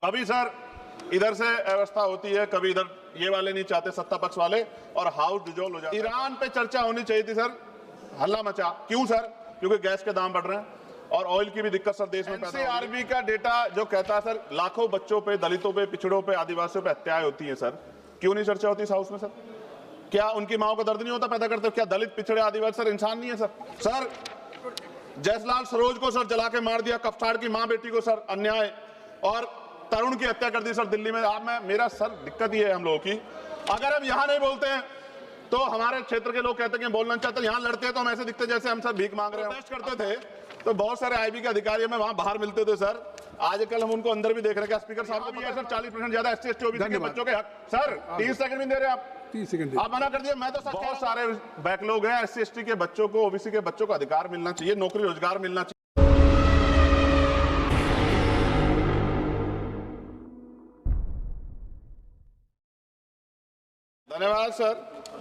कभी सर इधर से व्यवस्था होती है, कभी इधर ये वाले नहीं चाहते, सत्ता पक्ष वाले, और हाउस डिसॉल्व हो जाता है। ईरान पे चर्चा होनी चाहिए थी सर, हल्ला मचा। क्यों सर? क्योंकि गैस के दाम बढ़ रहे हैं और ऑयल की भी दिक्कत सर देश में पैदा हो रही है। एनसीआरबी का डेटा जो कहता है सर लाखों बच्चों पे, दलितों पे, पिछड़ों पे, आदिवासियों पे हत्याएं होती हैं सर, क्यों नहीं चर्चा होती इस हाउस में सर? क्या उनकी माओ का दर्द नहीं होता पैदा करते? क्या दलित, पिछड़े, आदिवासी सर इंसान नहीं है सर? सर जयसलाल सरोज को सर जला के मार दिया, कफ्तार की मां बेटी को सर अन्याय, और तरुण की हत्या कर दी सर दिल्ली में। आप मेरा सर दिक्कत ये है हम लोगों की, अगर हम यहाँ नहीं बोलते हैं तो हमारे क्षेत्र के लोग कहते हैं कि बोलना चाहते हैं, यहाँ लड़ते हैं तो हम ऐसे दिखते जैसे हम सर भीख मांग रहे हैं। टेस्ट करते थे तो बहुत सारे आईबी के अधिकारी हमें वहां बाहर मिलते थे सर, आजकल हम उनको अंदर भी देख रहे हैं। स्पीकर साहब को भी है सर 40% ज्यादा एससी एसटी ओबीसी के बच्चों के हक। सर 30 सेकंड भी दे रहे हैं आप, 30 सेकंड आप मना कर दिए। मैं तो सर बहुत सारे बैकलॉग हैं, एससी एसटी के बच्चों को, ओबीसी के बच्चों को अधिकार मिलना चाहिए, नौकरी रोजगार मिलना चाहिए। धन्यवाद सर।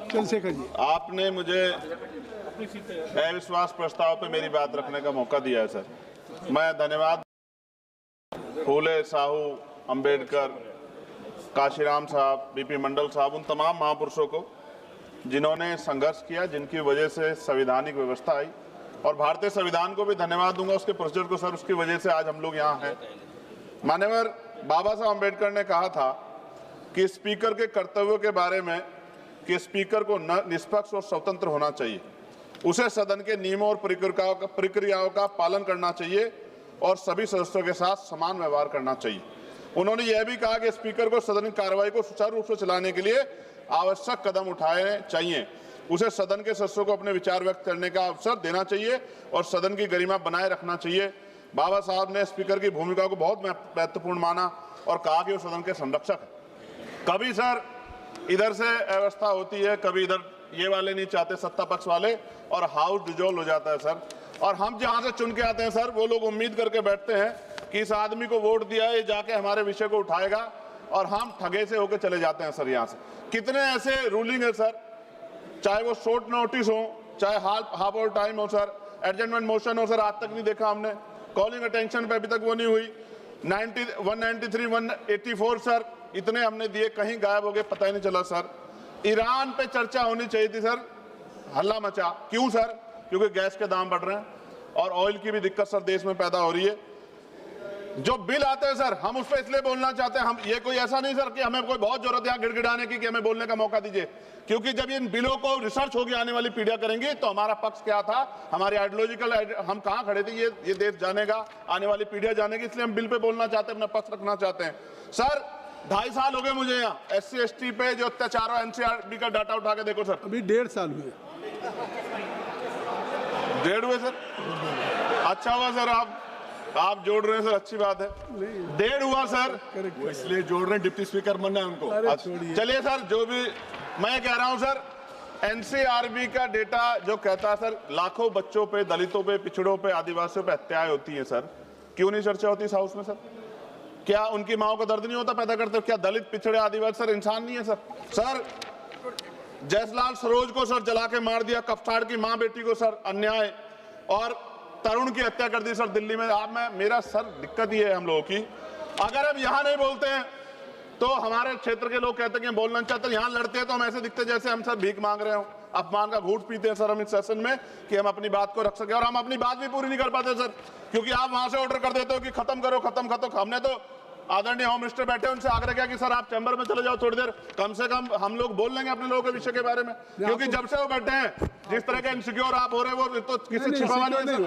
चंद्रशेखर जी, आपने मुझे अविश्वास प्रस्ताव पे मेरी बात रखने का मौका दिया है सर। मैं धन्यवाद फूले, साहू, अंबेडकर, काशीराम साहब, बीपी मंडल साहब, उन तमाम महापुरुषों को जिन्होंने संघर्ष किया, जिनकी वजह से संवैधानिक व्यवस्था आई, और भारतीय संविधान को भी धन्यवाद दूंगा उसके प्रोसीजर को सर, उसकी वजह से आज हम लोग यहाँ हैं। माननीय बाबा साहब अंबेडकर ने कहा था कि स्पीकर के कर्तव्यों के बारे में कि स्पीकर को निष्पक्ष और स्वतंत्र होना चाहिए, उसे सदन के नियमों और प्रक्रियाओं का पालन करना चाहिए और सभी सदस्यों के साथ समान व्यवहार करना चाहिए। उन्होंने यह भी कहा कि स्पीकर को सदन की कार्रवाई को सुचारू रूप से चलाने के लिए आवश्यक कदम उठाने चाहिए, उसे सदन के सदस्यों को अपने विचार व्यक्त करने का अवसर देना चाहिए और सदन की गरिमा बनाए रखना चाहिए। बाबा साहब ने स्पीकर की भूमिका को बहुत महत्वपूर्ण माना और कहा कि वो सदन के संरक्षक है। कभी सर इधर से व्यवस्था होती है, कभी इधर ये वाले नहीं चाहते, सत्ता पक्ष वाले, और हाउस डिसॉल्व हो जाता है सर। और हम जहां से चुन के आते हैं सर, वो लोग उम्मीद करके बैठते हैं कि इस आदमी को वोट दिया, ये जाके हमारे विषय को उठाएगा, और हम ठगे से होकर चले जाते हैं सर। यहाँ से कितने ऐसे रूलिंग है सर, चाहे वो शॉर्ट नोटिस हो, चाहे हाफ ऑवर टाइम हो सर, एडजमेंट मोशन हो सर, आज तक नहीं देखा हमने। कॉलिंग अटेंशन पे अभी तक वो नहीं हुई। 193, 184 सर इतने हमने दिए, कहीं गायब हो गए, पता ही नहीं चला सर। ईरान पे चर्चा होनी चाहिए थी सर, हल्ला मचा। क्यों सर? क्योंकि गैस के दाम बढ़ रहे हैं और ऑयल की भी दिक्कत सर देश में पैदा हो रही है। जो बिल आते हैं सर, हम उस पर इसलिए बोलना चाहते हैं, हम ये कोई ऐसा नहीं सर कि हमें कोई बहुत जरूरत है गिड़गिड़ाने की कि हमें बोलने का मौका दीजिए, क्योंकि जब इन बिलों को रिसर्च होगी आने वाली पीढ़ियां करेंगी तो हमारा पक्ष क्या था, हमारी आइडियोलॉजिकल हम कहां खड़े थे, ये देश जानेगा, आने वाली पीढ़ियां जानेगी, इसलिए हम बिल पे बोलना चाहते हैं, अपना पक्ष रखना चाहते हैं। सर 2.5 साल हो गए मुझे यहाँ एससी एसटी पे जो अत्याचार हो, एनसीआरबी का डाटा उठा के देखो सर, अभी 1.5 साल हुए। 1.5 हुए सर? अच्छा हुआ सर, आप जोड़ रहे हैं सर, अच्छी बात है। 1.5 हुआ सर, वो इसलिए जोड़ रहे हैं, डिप्टी स्पीकर बनना है उनको। चलिए सर, जो भी मैं कह रहा हूं सर, एनसीआरबी का डेटा जो कहता है सर लाखों बच्चों पे, दलितों पे, पिछड़ों पे, आदिवासियों पे हत्याएं होती हैं सर, क्यों नहीं चर्चा होती इस हाउस में सर? क्या उनकी माओ का दर्द नहीं होता पैदा करते? क्या दलित, पिछड़े, आदिवासी सर इंसान नहीं है सर? सर जयसलाल सरोज को सर जला के मार दिया, कफ्तार की मां बेटी को सर अन्याय, और तरुण की हत्या कर दी सर दिल्ली में। मेरा सर दिक्कत ये है हम लोगों की, अगर हम यहाँ नहीं बोलते हैं तो हमारे क्षेत्र के लोग कहते हैं कि बोलना चाहते हैं, यहाँ लड़ते हैं तो हम ऐसे दिखते जैसे हम सर भीख मांग रहे हो, अपमान का घूंट पीते हैं सर हम इस सेशन में कि हम अपनी बात को रख सके, और हम अपनी बात भी पूरी नहीं कर पाते सर, क्योंकि आप वहां से ऑर्डर कर देते हो कि खत्म करो, खत्म। हमने तो आदरणीय होम मिनिस्टर बैठे उनसे आग्रह किया कि सर आप चैम्बर में चले जाओ थोड़ी देर, कम से कम हम लोग बोल लेंगे अपने लोगों के विषय के बारे में, क्योंकि जब से वो बैठे हैं जिस तरह के इनसिक्योर आप हो रहे हो वो तो किसी छिपावा नहीं है,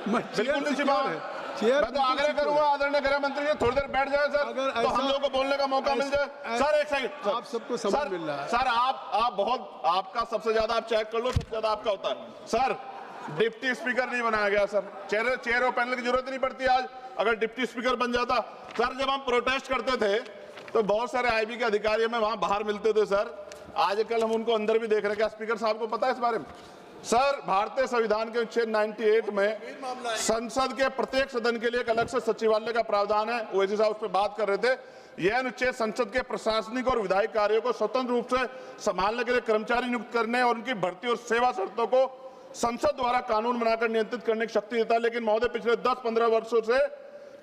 बिल्कुल नहीं छिपावा है। मैं तो आग्रह करूंगा आदरणीय गृह मंत्री जी थोड़ी देर बैठ जाए सर, तो हम लोगों को बोलने का मौका मिल जाए। सर एक सेकंड, आप सबको समय मिल रहा है सर, आप बहुत, आपका सबसे ज्यादा आप चेक कर लो, सबसे ज्यादा आपका होता है सर। डिप्टी स्पीकर नहीं बनाया गया सर, चेयर और पैनल की जरूरत नहीं पड़ती आज, अगर डिप्टी स्पीकर बन जाता। सर जब हम प्रोटेस्ट करते थे तो बहुत सारे आईबी के अधिकारी हमें वहां बाहर मिलते थे सर, आजकल हम उनको अंदर भी देख रहे हैं। क्या स्पीकर साहब को पता है इस बारे में? सर भारतीय संविधान के अनुच्छेद 98 में संसद के प्रत्येक सदन के लिए एक अलग से सचिवालय का प्रावधान है, ओवैसी साहब उस पर बात कर रहे थे। यह अनुच्छेद संसद के प्रशासनिक और विधायी कार्यों को स्वतंत्र रूप से संभालने के लिए कर्मचारी नियुक्त करने और उनकी भर्ती और सेवा शर्तों को संसद द्वारा कानून बनाकर नियंत्रित करने की शक्ति देता है। लेकिन महोदय पिछले 10-15 वर्षों से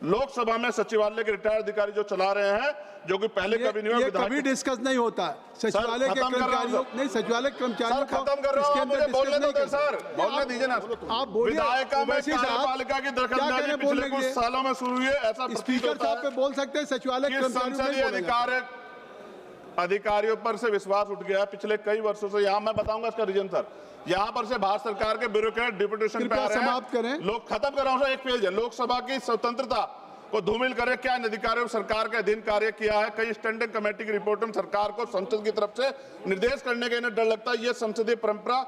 लोकसभा में सचिवालय के रिटायर्ड अधिकारी जो चला रहे हैं, जो कि पहले कभी नहीं हुआ। ये कभी डिस्कस नहीं होता सचिवालय के खत्म कर रहा हूं कर्मचारियों, सर। नहीं सचिवालय के कर्मचारियों सर खत्म कर रहा हूं, मुझे बोलने दो सर, बोलने दीजिए ना। आप बोलिए। विधायिका में ओवैसी साहब, कार्यपालिका की क्या दखलंदाजी कहने पिछले बोलने कुछ के लिए? सालों में शुरू हुई है, ऐसा प्रतीत स्पीकर होता साहब है पे बोल सकते हैं, सचिवालय के कि कर्मचारियों संसदीय नहीं बोलेंगे। अधिकारियों पर से विश्वास उठ गया पिछले कई वर्षों से। यहाँ मैं बताऊंगा इसका रीजन सर। यहाँ पर से भारत सरकार के ब्यूरोक्रेट डिप्यूटेशन पे कृपया आ रहे हैं। समाप्त करें। लोग खत्म कर रहा हूं सर, एक पेज है। लोकसभा की स्वतंत्रता को धूमिल करे, क्या इन अधिकारियों ने सरकार के अधीन कार्य किया है? कई स्टैंडिंग कमेटी की रिपोर्ट में सरकार को संसद की तरफ से निर्देश करने का इन्हें डर लगता है। ये संसदीय परंपरा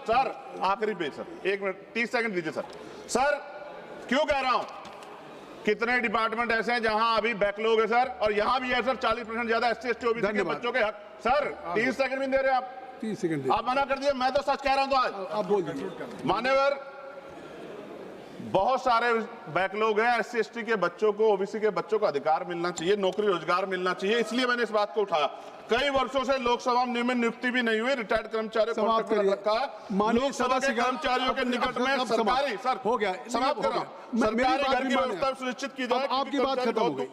सर आखिरी पेज सर, 1 मिनट 30 सेकंड दीजिए सर। सर क्यों कह रहा हूं, कितने डिपार्टमेंट ऐसे हैं जहां अभी बैकलॉग है सर, और यहां भी है सर 40% ज्यादा SC ST OBC के बच्चों के हक। सर 30 सेकंड भी नहीं दे रहे आप, 30 सेकंड आप मना कर दिए। मैं तो सच कह रहा हूं। तो आज आप बोल दीजिए। मान्यवर, बहुत सारे बैकलॉग हैं। SC ST के बच्चों को, OBC के बच्चों को अधिकार मिलना चाहिए, नौकरी रोजगार मिलना चाहिए, इसलिए मैंने इस बात को उठाया। कई वर्षों से लोकसभा में नियुक्ति भी नहीं हुई, रिटायर्ड कर्मचारियों को समाप्त कॉन्ट्रैक्ट करिए। रखा है। माननीय लोकसभा के सदस्य कर्मचारियों के निकट में अब सरकारी सर हो गया, समाप्त कर रहा हूं। मेरी बात सरकारी घर भी की माने। व्यवस्था सुनिश्चित की जाए। अब आपकी बात खत्म हो गई।